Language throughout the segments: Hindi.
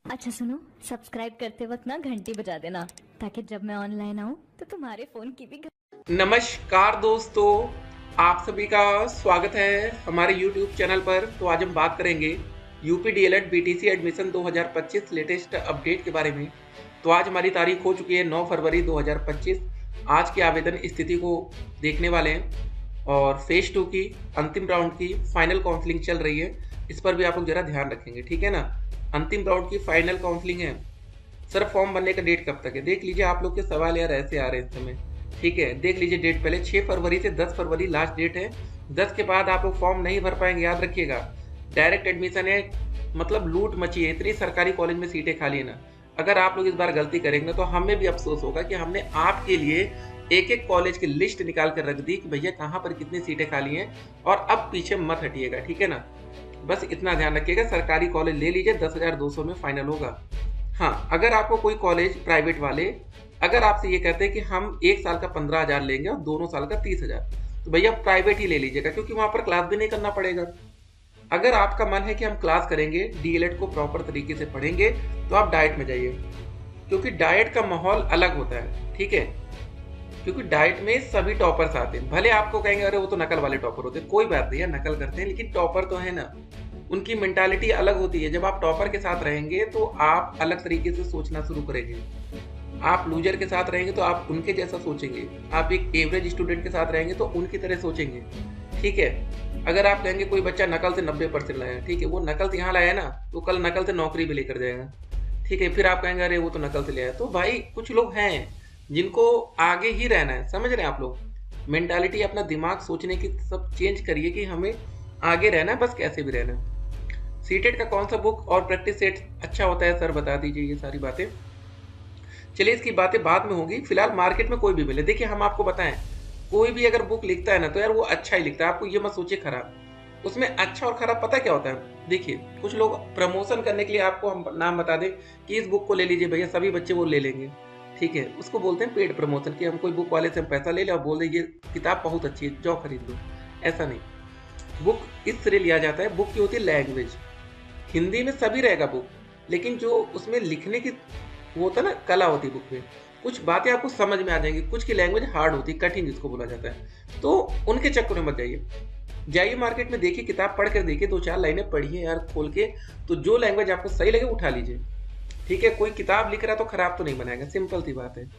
अच्छा सुनो, सब्सक्राइब करते वक्त ना घंटी बजा देना ताकि जब मैं ऑनलाइन आऊँ तो तुम्हारे फोन की भी नमस्कार दोस्तों, आप सभी का स्वागत है हमारे YouTube चैनल पर। तो आज हम बात करेंगे UP DElEd BTC admission 2025 latest update के बारे में। तो आज हमारी तारीख हो चुकी है 9 फरवरी 2025। आज की आवेदन स्थिति को देखने वाले हैं और फेज 2 की अंतिम राउंड की फाइनल काउंसलिंग चल रही है। इस पर भी आप लोग जरा ध्यान रखेंगे, ठीक है ना। अंतिम राउंड की फाइनल काउंसलिंग है। सर फॉर्म भरने का डेट कब तक है? देख लीजिए, आप लोग के सवाल यार ऐसे आ रहे हैं इस समय, ठीक है। देख लीजिए डेट, पहले 6 फरवरी से 10 फरवरी लास्ट डेट है। 10 के बाद आप लोग फॉर्म नहीं भर पाएंगे, याद रखिएगा। डायरेक्ट एडमिशन है, मतलब लूट मची है, इतनी सरकारी कॉलेज में सीटें खाली है ना। अगर आप लोग इस बार गलती करेंगे तो हमें भी अफसोस होगा कि हमने आपके लिए एक एक कॉलेज की लिस्ट निकाल कर रख दी कि भैया कहाँ पर कितनी सीटें खाली हैं, और अब पीछे मत हटिएगा, ठीक है ना। बस इतना ध्यान रखिएगा, सरकारी कॉलेज ले लीजिए, 10,200 में फाइनल होगा। हाँ, अगर आपको कोई कॉलेज प्राइवेट वाले अगर आपसे ये कहते हैं कि हम एक साल का 15,000 लेंगे और दोनों साल का 30,000, तो भैया प्राइवेट ही ले लीजिएगा, क्योंकि वहां पर क्लास भी नहीं करना पड़ेगा। अगर आपका मन है कि हम क्लास करेंगे, डीएलएड को प्रॉपर तरीके से पढ़ेंगे, तो आप डाइट में जाइए, क्योंकि डाइट का माहौल अलग होता है, ठीक है। क्योंकि डाइट में सभी टॉपर्स आते हैं। भले आपको कहेंगे अरे वो तो नकल वाले टॉपर होते हैं, कोई बात नहीं है, नकल करते हैं लेकिन टॉपर तो है ना। उनकी मेंटालिटी अलग होती है। जब आप टॉपर के साथ रहेंगे तो आप अलग तरीके से सोचना शुरू करेंगे। आप लूजर के साथ रहेंगे तो आप उनके जैसा सोचेंगे। आप एक एवरेज स्टूडेंट के साथ रहेंगे तो उनकी तरह सोचेंगे, ठीक है। अगर आप कहेंगे कोई बच्चा नकल से 90% लाया, ठीक है, वो नकल से यहाँ लाया ना, तो कल नकल से नौकरी भी लेकर जाएगा, ठीक है। फिर आप कहेंगे अरे वो तो नकल से ले आया। तो भाई कुछ लोग हैं जिनको आगे ही रहना है, समझ रहे हैं आप लोग। मेंटालिटी, अपना दिमाग सोचने की सब चेंज करिए कि हमें आगे रहना है, बस कैसे भी रहना है। सीटेट का कौन सा बुक और प्रैक्टिस सेट अच्छा होता है सर, बता दीजिए ये सारी बातें। चलिए इसकी बातें बाद में होंगी, फिलहाल मार्केट में कोई भी मिले। देखिए हम आपको बताएं, कोई भी अगर बुक लिखता है ना तो यार वो अच्छा ही लिखता है, आपको ये मत सोचिए खराब। उसमें अच्छा और खराब पता क्या होता है? देखिए कुछ लोग प्रमोशन करने के लिए आपको हम नाम बता दें कि इस बुक को ले लीजिए भैया, सभी बच्चे वो ले लेंगे, ठीक है। उसको बोलते हैं पेड प्रमोशन, कि हम कोई बुक वाले से हम पैसा ले लें और बोल दें ये किताब बहुत अच्छी है, जाओ खरीद लो। ऐसा नहीं, बुक इस तरह लिया जाता है। बुक की होती है लैंग्वेज, हिंदी में सभी रहेगा बुक, लेकिन जो उसमें लिखने की वो होता है ना, कला होती है बुक में। कुछ बातें आपको समझ में आ जाएंगी, कुछ की लैंग्वेज हार्ड होती है, कठिन जिसको बोला जाता है। तो उनके चक्कर में मत जाइए। जाइए मार्केट में, देखिए किताब पढ़ कर देखिए, 2-4 लाइनें पढ़िए यार खोल के, तो जो लैंग्वेज आपको सही लगे उठा लीजिए, ठीक है। कोई किताब लिख रहा तो खराब तो नहीं बनाएगा, सिंपल सी बात है।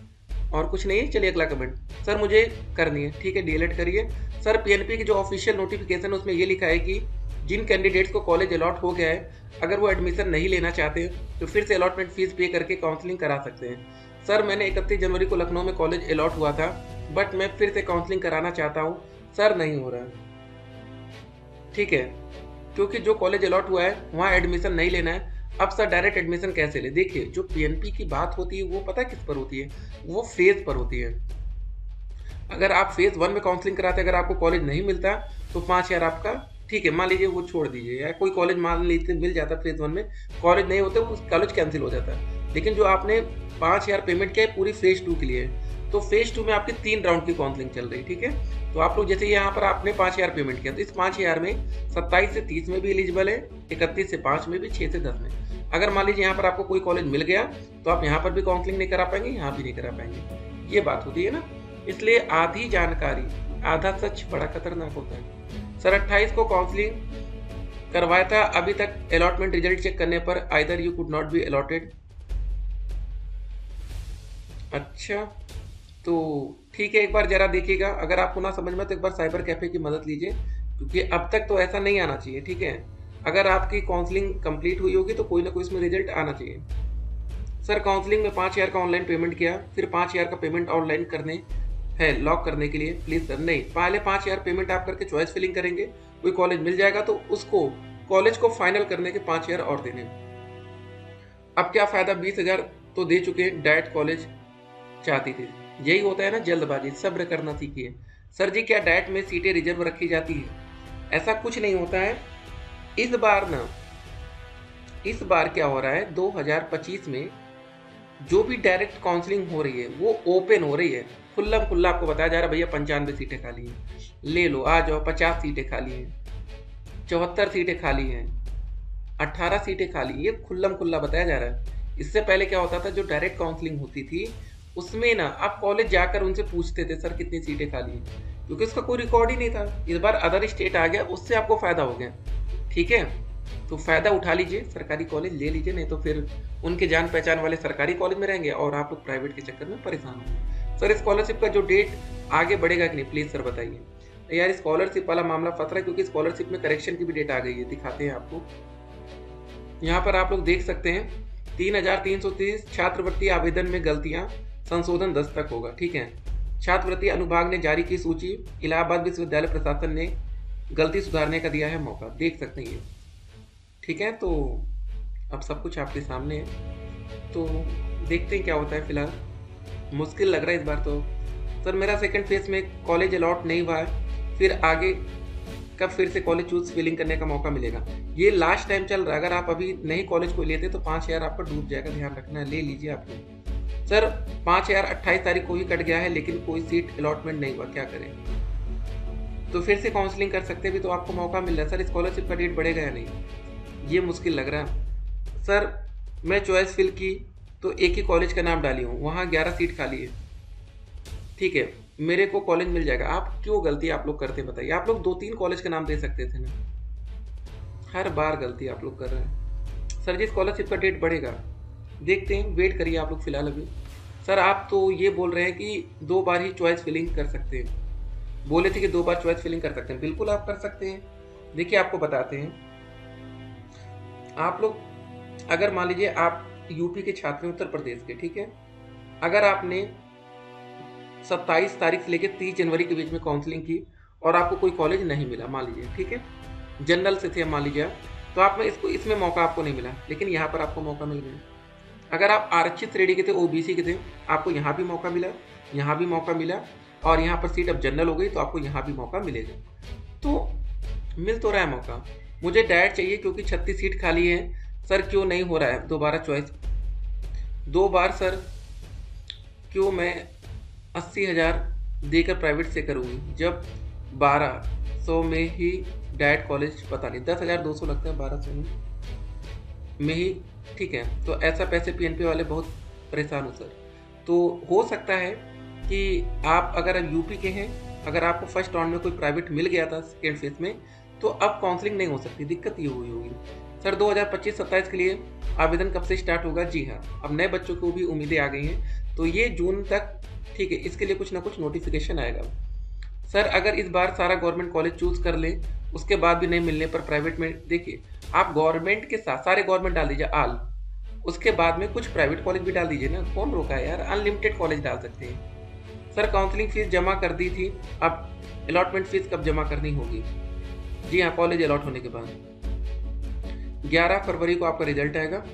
और कुछ नहीं है। चलिए अगला कमेंट, सर मुझे करनी है, ठीक है, डीएलएड करिए। सर पीएनपी की जो ऑफिशियल नोटिफिकेशन है उसमें ये लिखा है कि जिन कैंडिडेट्स को कॉलेज अलॉट हो गया है, अगर वो एडमिशन नहीं लेना चाहते तो फिर से अलॉटमेंट फीस पे करके काउंसलिंग करा सकते हैं। सर मैंने 31 जनवरी को लखनऊ में कॉलेज अलॉट हुआ था, बट मैं फिर से काउंसलिंग कराना चाहता हूँ, सर नहीं हो रहा, ठीक है। क्योंकि जो कॉलेज अलॉट हुआ है वहाँ एडमिशन नहीं लेना है। अब सर डायरेक्ट एडमिशन कैसे ले? देखिए जो पीएनपी की बात होती है वो पता किस पर होती है? वो फेज पर होती है। अगर आप फेज 1 में काउंसलिंग कराते, अगर आपको कॉलेज नहीं मिलता तो 5,000 आपका, ठीक है, मान लीजिए वो छोड़ दीजिए, या कोई कॉलेज मान लीजिए मिल जाता फेज 1 में, कॉलेज नहीं होते वो कॉलेज कैंसिल हो जाता है। लेकिन जो आपने 5,000 पेमेंट किया है पूरी फेज 2 के लिए, तो फेज 2 में आपकी 3 राउंड की काउंसलिंग चल रही, ठीक है। तो आप लोग जैसे यहाँ पर आपने 5,000 पेमेंट किया, तो इस 5,000 में 27 से 30 में भी एलिजिबल है, 31 से 5 में भी, 6 से 10 में। अगर मान लीजिए यहाँ पर आपको कोई कॉलेज मिल गया तो आप यहाँ पर भी काउंसलिंग नहीं करा पाएंगे, यहाँ भी नहीं करा पाएंगे, ये बात होती है ना। इसलिए आधी जानकारी आधा सच बड़ा खतरनाक होता है। सर 28 को काउंसलिंग करवाया था, अभी तक अलॉटमेंट रिजल्ट चेक करने पर either you could not be allotted. अच्छा, तो ठीक है, एक बार जरा देखिएगा, अगर आपको ना समझ में तो एक बार साइबर कैफे की मदद लीजिए, क्योंकि अब तक तो ऐसा नहीं आना चाहिए, ठीक है। अगर आपकी काउंसलिंग कंप्लीट हुई होगी तो कोई ना कोई इसमें रिजल्ट आना चाहिए। सर काउंसलिंग में 5,000 का ऑनलाइन पेमेंट किया, फिर 5,000 का पेमेंट ऑनलाइन करने है लॉक करने के लिए, प्लीज सर। नहीं, पहले 5,000 पेमेंट आप करके चॉइस फिलिंग करेंगे, कोई कॉलेज मिल जाएगा तो उसको कॉलेज को फाइनल करने के 5,000 और देने। अब क्या फायदा, 20,000 तो दे चुके, डायरेक्ट कॉलेज चाहती थी। यही होता है ना जल्दबाजी, सब्र करना सीखिए। सर जी क्या डायरेक्ट में सीटें रिजर्व रखी जाती है? ऐसा कुछ नहीं होता है। इस बार ना, इस बार क्या हो रहा है, 2025 में जो भी डायरेक्ट काउंसलिंग हो रही है वो ओपन हो रही है, खुल्ला खुल्ला आपको बताया जा रहा है भैया 95 सीटें खाली हैं, ले लो आ जाओ, 50 सीटें खाली हैं, 74 सीटें खाली हैं, 18 सीटें खाली, ये खुल्लम खुल्ला बताया जा रहा है। इससे पहले क्या होता था, जो डायरेक्ट काउंसलिंग होती थी उसमें ना आप कॉलेज जाकर उनसे पूछते थे सर कितनी सीटें खाली हैं, क्योंकि उसका कोई रिकॉर्ड ही नहीं था। इस बार अदर स्टेट आ गया, उससे आपको फायदा हो गया। ठीक है, तो फायदा उठा लीजिए, सरकारी कॉलेज ले लीजिए, नहीं तो फिर उनके जान पहचान वाले सरकारी कॉलेज में रहेंगे और आप लोग प्राइवेट के चक्कर में परेशान होंगे। सर स्कॉलरशिप का जो डेट आगे बढ़ेगा कि नहीं, प्लीज सर बताइए। यार स्कॉलरशिप वाला मामला फंस रहा है, क्योंकि स्कॉलरशिप में करेक्शन की भी डेट आ गई है, दिखाते हैं आपको। यहाँ पर आप लोग देख सकते हैं 3330 छात्रवृत्ति आवेदन में गलतियां, संशोधन 10 तक होगा। ठीक है, छात्रवृत्ति अनुभाग ने जारी की सूची, इलाहाबाद विश्वविद्यालय प्रशासन ने गलती सुधारने का दिया है मौका, देख सकते हैं ये। ठीक है, तो अब सब कुछ आपके सामने है, तो देखते हैं क्या होता है। फिलहाल मुश्किल लग रहा है इस बार तो। सर मेरा सेकंड फेज में कॉलेज अलॉट नहीं हुआ है, फिर आगे कब फिर से कॉलेज चूज फिलिंग करने का मौका मिलेगा? ये लास्ट टाइम चल रहा है, अगर आप अभी नहीं कॉलेज को लेते तो 5000 आपका डूब जाएगा, ध्यान रखना, ले लीजिए आप लोग। सर 5000 28 तारीख को ही कट गया है, लेकिन कोई सीट अलॉटमेंट नहीं हुआ, क्या करें? तो फिर से काउंसलिंग कर सकते भी तो आपको मौका मिल रहा है। सर स्कॉलरशिप का डेट बढ़ेगा या नहीं, ये मुश्किल लग रहा है। सर मैं चॉइस फिल की तो एक ही कॉलेज का नाम डाली हूँ, वहाँ 11 सीट खाली है। ठीक है, मेरे को कॉलेज मिल जाएगा। आप क्यों गलती आप लोग करते बताइए? आप लोग 2-3 कॉलेज का नाम दे सकते थे ना, हर बार गलती आप लोग कर रहे हैं। सर जी स्कॉलरशिप का डेट बढ़ेगा, देखते हैं, वेट करिए आप लोग फिलहाल अभी। सर आप तो ये बोल रहे हैं कि 2 बार ही चॉइस फिलिंग कर सकते हैं, बोले थे कि 2 बार चॉइस फिलिंग कर सकते हैं। बिल्कुल आप कर सकते हैं। देखिए आपको बताते हैं, आप लोग अगर मान लीजिए आप यूपी के छात्र हैं, उत्तर प्रदेश के, ठीक है, अगर आपने 27 तारीख से लेकर 30 जनवरी के बीच में काउंसलिंग की और आपको कोई कॉलेज नहीं मिला, मान लीजिए, ठीक है, जनरल से थे मान लीजिए, तो आप में इसमें मौका आपको नहीं मिला, लेकिन यहाँ पर आपको मौका मिल गया। अगर आप आरक्षित श्रेणी के थे, ओबीसी के थे, आपको यहाँ भी मौका मिला, यहाँ भी मौका मिला, और यहाँ पर सीट अब जनरल हो गई तो आपको यहाँ भी मौका मिलेगा। तो मिल तो रहा है मौका। मुझे डायरेक्ट चाहिए क्योंकि 36 सीट खाली है। सर क्यों नहीं हो रहा है दोबारा चॉइस? 2 बार सर क्यों मैं 80,000 देकर प्राइवेट से करूँगी, जब 1200 में ही डायरेक्ट कॉलेज, पता नहीं 10,200 लगता है 1200 में ही। ठीक है, तो ऐसा पैसे पीएनपी वाले बहुत परेशान हो सर। तो हो सकता है कि आप अगर यूपी के हैं, अगर आपको फर्स्ट राउंड में कोई प्राइवेट मिल गया था सेकेंड फेज में, तो अब काउंसलिंग नहीं हो सकती, दिक्कत ये हुई होगी। सर 2025-27 के लिए आवेदन कब से स्टार्ट होगा? जी हाँ, अब नए बच्चों को भी उम्मीदें आ गई हैं, तो ये जून तक, ठीक है, इसके लिए कुछ ना कुछ नोटिफिकेशन आएगा। सर अगर इस बार सारा गवर्नमेंट कॉलेज चूज कर ले, उसके बाद भी नहीं मिलने पर प्राइवेट में, देखिए आप गवर्नमेंट के साथ सारे गवर्नमेंट डाल दीजिए आल, उसके बाद में कुछ प्राइवेट कॉलेज भी डाल दीजिए ना, कौन रोका है यार? अनलिमिटेड कॉलेज डाल सकते हैं। सर काउंसलिंग फीस जमा कर दी थी, अब अलॉटमेंट फीस कब जमा करनी होगी? जी हाँ, कॉलेज अलॉट होने के बाद 11 फरवरी को आपका रिजल्ट आएगा।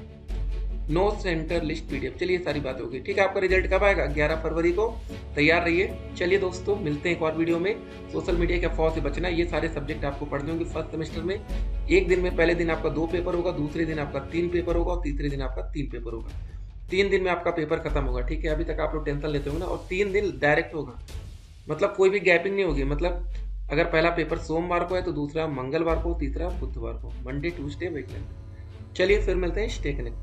नो सेंटर लिस्ट पीडीएफ, चलिए सारी बात होगी। ठीक है, आपका रिजल्ट कब आएगा? 11 फरवरी को, तैयार रहिए। चलिए दोस्तों, मिलते हैं एक और वीडियो में। सोशल मीडिया के अफवाह से बचना, ये सारे सब्जेक्ट आपको पढ़ने होंगे फर्स्ट सेमेस्टर में। एक दिन में, पहले दिन आपका 2 पेपर होगा, दूसरे दिन आपका 3 पेपर होगा, और तीसरे दिन आपका 3 पेपर होगा। 3 दिन में आपका पेपर खत्म होगा। ठीक है, अभी तक आप लोग टेंशन लेते होंगे ना, और 3 दिन डायरेक्ट होगा, मतलब कोई भी गैपिंग नहीं होगी। मतलब अगर पहला पेपर सोमवार को है तो दूसरा मंगलवार को, तीसरा बुधवार को, मंडे ट्यूसडे वेडनेसडे। चलिए फिर मिलते हैं, स्टे कनेक्ट।